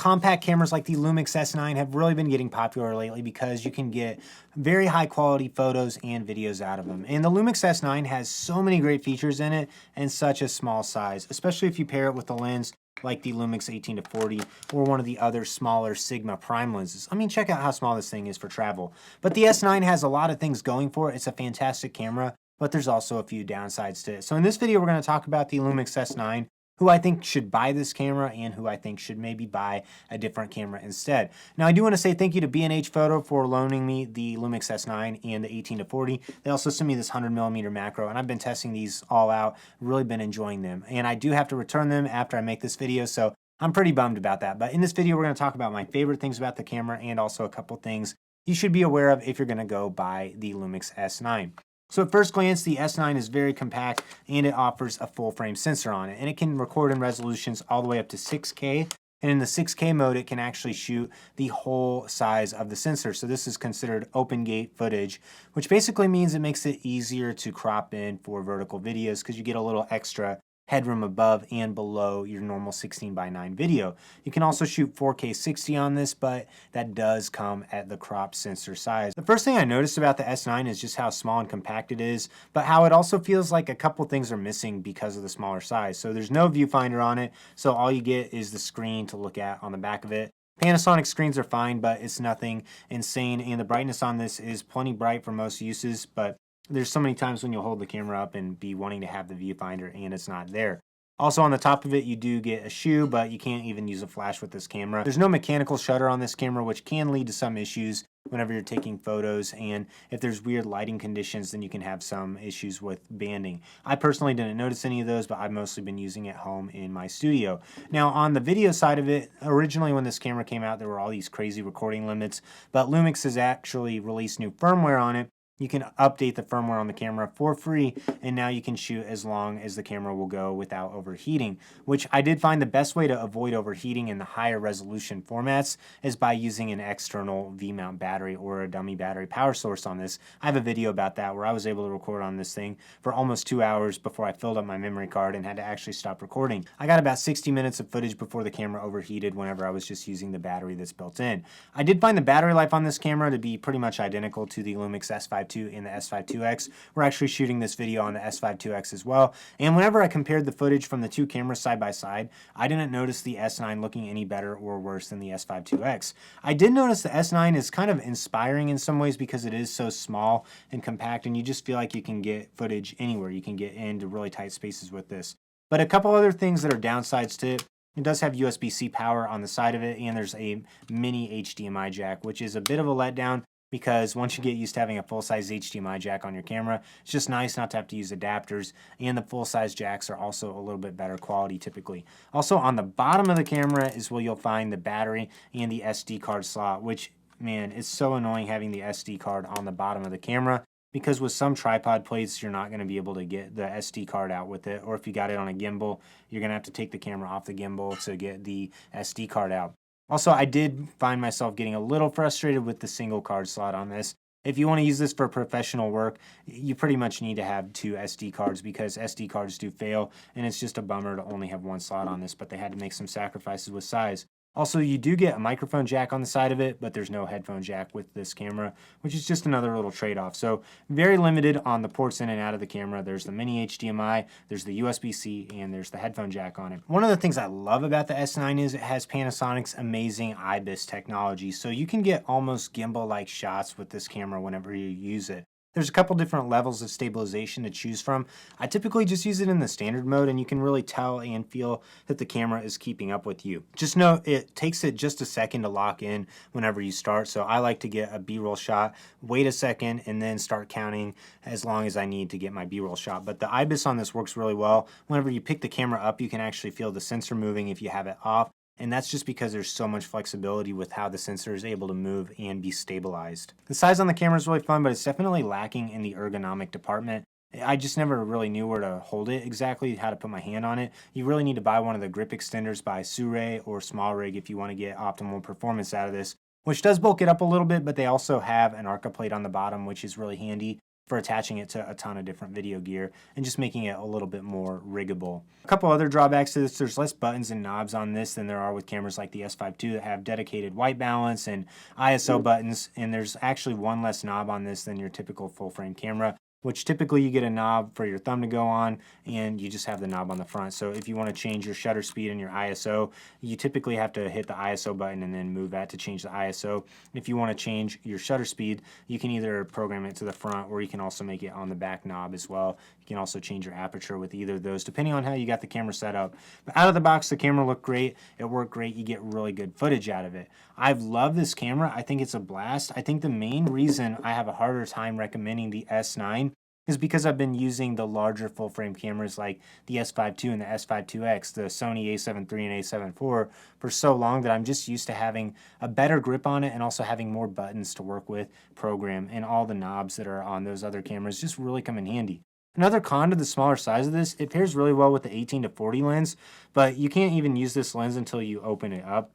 compact cameras like the Lumix S9 have really been getting popular lately because you can get very high quality photos and videos out of them. And the Lumix S9 has so many great features in it and such a small size, especially if you pair it with a lens like the Lumix 18-40 or one of the other smaller Sigma prime lenses. I mean, check out how small this thing is for travel. But the S9 has a lot of things going for it. It's a fantastic camera, but there's also a few downsides to it. So in this video, we're going to talk about the Lumix S9, who I think should buy this camera and who I think should maybe buy a different camera instead. Now, I do want to say thank you to B&H Photo for loaning me the Lumix S9 and the 18-40. They also sent me this 100mm macro, and I've been testing these all out, really been enjoying them. And I do have to return them after I make this video, so I'm pretty bummed about that. But in this video, we're going to talk about my favorite things about the camera and also a couple things you should be aware of if you're going to go buy the Lumix S9. So at first glance, the S9 is very compact and it offers a full frame sensor on it, and it can record in resolutions all the way up to 6K. And in the 6K mode, it can actually shoot the whole size of the sensor. So this is considered open gate footage, which basically means it makes it easier to crop in for vertical videos because you get a little extra headroom above and below your normal 16:9 video. You can also shoot 4K 60 on this, but that does come at the crop sensor size. The first thing I noticed about the S9 is just how small and compact it is, but how it also feels like a couple things are missing because of the smaller size. So there's no viewfinder on it, so all you get is the screen to look at on the back of it. Panasonic screens are fine, but it's nothing insane, and the brightness on this is plenty bright for most uses, but there's so many times when you'll hold the camera up and be wanting to have the viewfinder and it's not there. Also on the top of it, you do get a shoe, but you can't even use a flash with this camera. There's no mechanical shutter on this camera, which can lead to some issues whenever you're taking photos, and if there's weird lighting conditions, then you can have some issues with banding. I personally didn't notice any of those, but I've mostly been using it home in my studio. Now on the video side of it, originally when this camera came out, there were all these crazy recording limits, but Lumix has actually released new firmware on it. You can update the firmware on the camera for free, and now you can shoot as long as the camera will go without overheating, which I did find the best way to avoid overheating in the higher resolution formats is by using an external V-mount battery or a dummy battery power source on this. I have a video about that where I was able to record on this thing for almost 2 hours before I filled up my memory card and had to actually stop recording. I got about 60 minutes of footage before the camera overheated whenever I was just using the battery that's built in. I did find the battery life on this camera to be pretty much identical to the Lumix S5 II and the S5 IIX. We're actually shooting this video on the S5 IIX as well, and whenever I compared the footage from the two cameras side by side, I didn't notice the S9 looking any better or worse than the S5 IIX. I did notice the S9 is kind of inspiring in some ways because it is so small and compact, and you just feel like you can get footage anywhere. You can get into really tight spaces with this. But a couple other things that are downsides to it. It does have USB-C power on the side of it, and there's a mini HDMI jack, which is a bit of a letdown because once you get used to having a full-size HDMI jack on your camera, it's just nice not to have to use adapters, and the full-size jacks are also a little bit better quality typically. Also on the bottom of the camera is where you'll find the battery and the SD card slot, which, man, it's so annoying having the SD card on the bottom of the camera because with some tripod plates, you're not going to be able to get the SD card out with it, or if you got it on a gimbal, you're going to have to take the camera off the gimbal to get the SD card out. Also, I did find myself getting a little frustrated with the single card slot on this. If you want to use this for professional work, you pretty much need to have two SD cards because SD cards do fail, and it's just a bummer to only have one slot on this, but they had to make some sacrifices with size. Also, you do get a microphone jack on the side of it, but there's no headphone jack with this camera, which is just another little trade-off. So very limited on the ports in and out of the camera. There's the mini HDMI, there's the USB-C, and there's the headphone jack on it. One of the things I love about the S9 is it has Panasonic's amazing IBIS technology. So you can get almost gimbal-like shots with this camera whenever you use it. There's a couple different levels of stabilization to choose from. I typically just use it in the standard mode, and you can really tell and feel that the camera is keeping up with you. Just know it takes it just a second to lock in whenever you start, so I like to get a B-roll shot, wait a second, and then start counting as long as I need to get my B-roll shot. But the IBIS on this works really well. Whenever you pick the camera up, you can actually feel the sensor moving if you have it off. And that's just because there's so much flexibility with how the sensor is able to move and be stabilized. The size on the camera is really fun, but it's definitely lacking in the ergonomic department. I just never really knew where to hold it exactly, how to put my hand on it. You really need to buy one of the grip extenders by Sure or Small Rig if you want to get optimal performance out of this, which does bulk it up a little bit, but they also have an Arca plate on the bottom, which is really handy. for attaching it to a ton of different video gear and just making it a little bit more riggable. A couple other drawbacks to this: there's less buttons and knobs on this than there are with cameras like the S5 II that have dedicated white balance and ISO buttons, and there's actually one less knob on this than your typical full frame camera, which typically you get a knob for your thumb to go on and you just have the knob on the front. So if you want to change your shutter speed and your ISO, you typically have to hit the ISO button and then move that to change the ISO. If you want to change your shutter speed, you can either program it to the front or you can also make it on the back knob as well. You can also change your aperture with either of those depending on how you got the camera set up. But out of the box, the camera looked great. It worked great. You get really good footage out of it. I've loved this camera. I think it's a blast. I think the main reason I have a harder time recommending the S9 is because I've been using the larger full frame cameras like the S5 II and the S5 IIX, the Sony a7 III and a7 IV for so long that I'm just used to having a better grip on it and also having more buttons to work with, program, and all the knobs that are on those other cameras just really come in handy. Another con to the smaller size of this, it pairs really well with the 18-40 lens, but you can't even use this lens until you open it up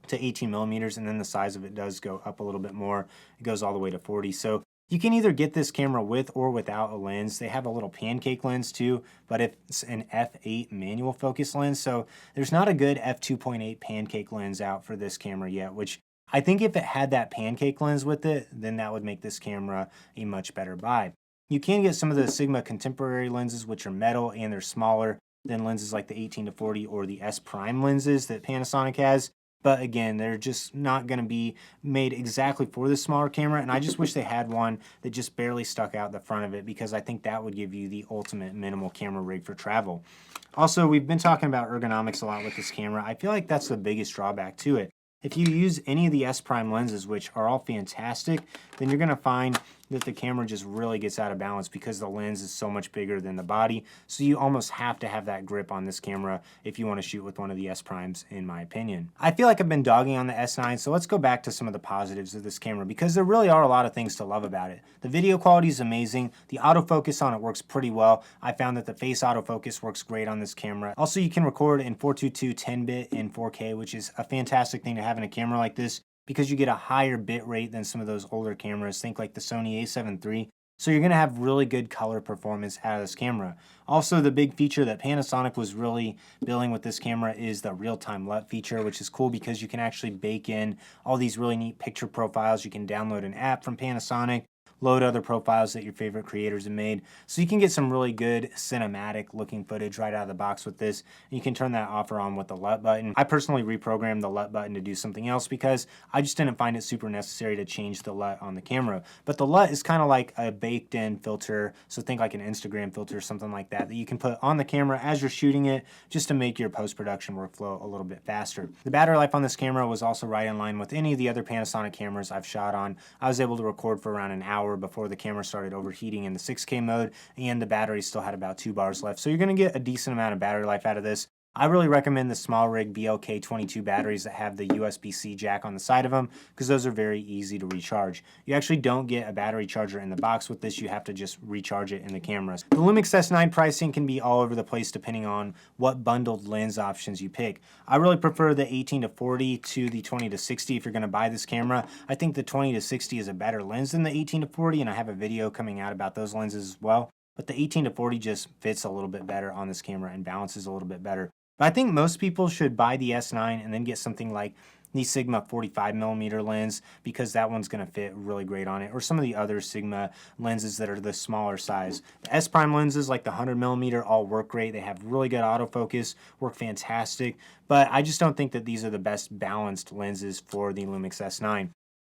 to 18 millimeters, and then the size of it does go up a little bit more. It goes all the way to 40. So you can either get this camera with or without a lens. They have a little pancake lens too, but it's an f8 manual focus lens. So there's not a good f2.8 pancake lens out for this camera yet, which I think if it had that pancake lens with it, then that would make this camera a much better buy. You can get some of the Sigma contemporary lenses, which are metal and they're smaller than lenses like the 18-40 or the S Prime lenses that Panasonic has. But again, they're just not going to be made exactly for this smaller camera, and I just wish they had one that just barely stuck out the front of it, because I think that would give you the ultimate minimal camera rig for travel. Also, we've been talking about ergonomics a lot with this camera. I feel like that's the biggest drawback to it. If you use any of the S Prime lenses, which are all fantastic, then you're going to find that the camera just really gets out of balance because the lens is so much bigger than the body. So you almost have to have that grip on this camera if you want to shoot with one of the S Primes, in my opinion. I feel like I've been dogging on the S9, so let's go back to some of the positives of this camera, because there really are a lot of things to love about it. The video quality is amazing. The autofocus on it works pretty well. I found that the face autofocus works great on this camera. Also, you can record in 422 10-bit in 4K, which is a fantastic thing to have in a camera like this, because you get a higher bit rate than some of those older cameras. Think like the Sony a7 III. So you're going to have really good color performance out of this camera. Also, the big feature that Panasonic was really billing with this camera is the real-time LUT feature, which is cool because you can actually bake in all these really neat picture profiles. You can download an app from Panasonic, load other profiles that your favorite creators have made. So you can get some really good cinematic looking footage right out of the box with this. And you can turn that off or on with the LUT button. I personally reprogrammed the LUT button to do something else because I just didn't find it super necessary to change the LUT on the camera. But the LUT is kind of like a baked in filter. So think like an Instagram filter or something like that you can put on the camera as you're shooting it, just to make your post-production workflow a little bit faster. The battery life on this camera was also right in line with any of the other Panasonic cameras I've shot on. I was able to record for around an hour before the camera started overheating in the 6K mode, and the battery still had about 2 bars left. So you're going to get a decent amount of battery life out of this. I really recommend the small rig BLK22 batteries that have the USB-C jack on the side of them, because those are very easy to recharge. You actually don't get a battery charger in the box with this. You have to just recharge it in the cameras. The Lumix S9 pricing can be all over the place depending on what bundled lens options you pick. I really prefer the 18-40 to the 20-60 if you're going to buy this camera. I think the 20-60 is a better lens than the 18-40, and I have a video coming out about those lenses as well. But the 18-40 just fits a little bit better on this camera and balances a little bit better. But I think most people should buy the S9 and then get something like the Sigma 45mm lens, because that one's going to fit really great on it, or some of the other Sigma lenses that are the smaller size. The S Prime lenses like the 100mm all work great. They have really good autofocus, work fantastic, but I just don't think that these are the best balanced lenses for the Lumix S9.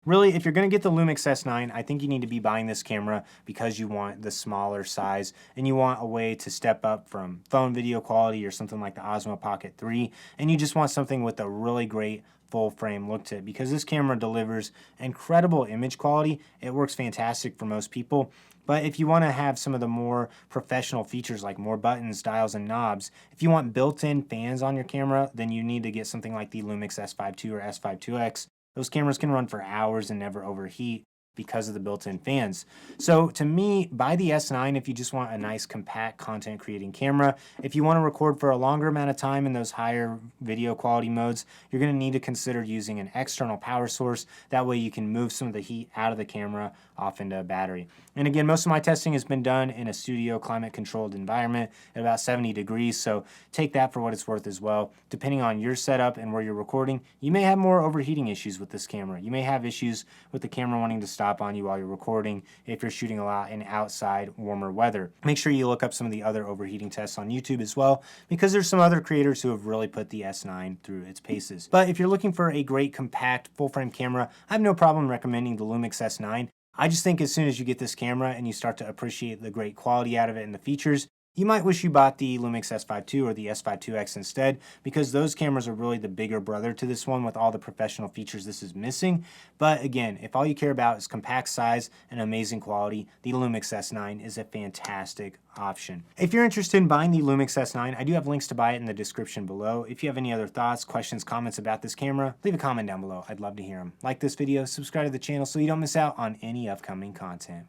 Really, if you're going to get the Lumix S9, I think you need to be buying this camera because you want the smaller size and you want a way to step up from phone video quality or something like the Osmo Pocket 3, and you just want something with a really great full frame look to it, because this camera delivers incredible image quality. It works fantastic for most people. But if you want to have some of the more professional features like more buttons, dials, and knobs, if you want built-in fans on your camera, then you need to get something like the Lumix S5 II or S5 IIX. Those cameras can run for hours and never overheat. because of the built-in fans. So to me, buy the S9 if you just want a nice compact content creating camera. If you want to record for a longer amount of time in those higher video quality modes, you're going to need to consider using an external power source. That way you can move some of the heat out of the camera off into a battery. And again, most of my testing has been done in a studio climate controlled environment at about 70 degrees. So take that for what it's worth as well. Depending on your setup and where you're recording, you may have more overheating issues with this camera. You may have issues with the camera wanting to stop on you while you're recording if you're shooting a lot in outside warmer weather. Make sure you look up some of the other overheating tests on YouTube as well, because there's some other creators who have really put the S9 through its paces. But if you're looking for a great compact full frame camera, I have no problem recommending the Lumix S9. I just think as soon as you get this camera and you start to appreciate the great quality out of it and the features, you might wish you bought the Lumix S5 II or the S5 IIX instead, because those cameras are really the bigger brother to this one with all the professional features this is missing. But again, if all you care about is compact size and amazing quality, the Lumix S9 is a fantastic option. If you're interested in buying the Lumix S9, I do have links to buy it in the description below. If you have any other thoughts, questions, comments about this camera, leave a comment down below. I'd love to hear them. Like this video, subscribe to the channel so you don't miss out on any upcoming content.